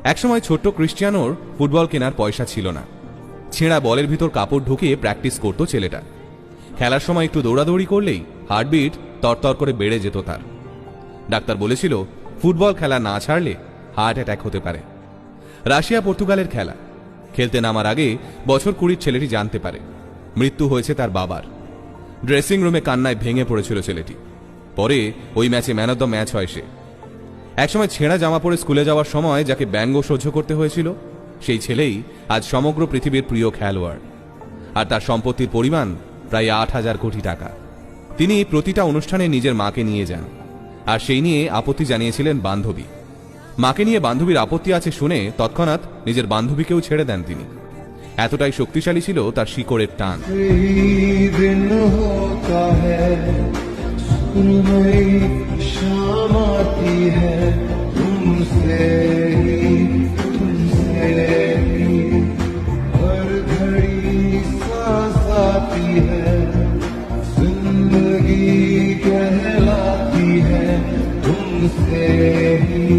একসময় ছোট্ট ক্রিশ্চিয়ানোর ফুটবল কেনার পয়সা ছিল না। ছেঁড়া বলের ভিতর কাপড় ঢুকিয়ে প্র্যাকটিস করত ছেলেটা। খেলার সময় একটু দৌড়াদৌড়ি করলেই হার্টবিট তরতর করে বেড়ে যেত তার। ডাক্তার বলেছিল ফুটবল খেলা না ছাড়লে হার্ট অ্যাটাক হতে পারে। রাশিয়া পর্তুগালের খেলা খেলতে নামার আগে বছর 20 ছেলেটি জানতে পারে মৃত্যু হয়েছে তার বাবার। ড্রেসিং রুমে কান্নায় ভেঙে পড়েছিল ছেলেটি। পরে ওই ম্যাচে ম্যান অব দ্য ম্যাচ হয় সে। একসময় ছেঁড়া জামা পরে স্কুলে যাওয়ার সময় যাকে ব্যঙ্গ সহ্য করতে হয়েছিল, সেই ছেলেই আজ সমগ্র পৃথিবীর প্রিয় খেলোয়াড়। আর তার সম্পত্তির পরিমাণ প্রায় 8,000 কোটি টাকা। তিনি প্রতিটা অনুষ্ঠানে নিজের মাকে নিয়ে যান, আর সেই নিয়ে আপত্তি জানিয়েছিলেন বান্ধবী। মাকে নিয়ে বান্ধবীর আপত্তি আছে শুনে তৎক্ষণাৎ নিজের বান্ধবীকেও ছেড়ে দেন তিনি। এতটাই শক্তিশালী ছিল তার শিকড়ের টান। जिंदगी कहलाती है तुमसे ही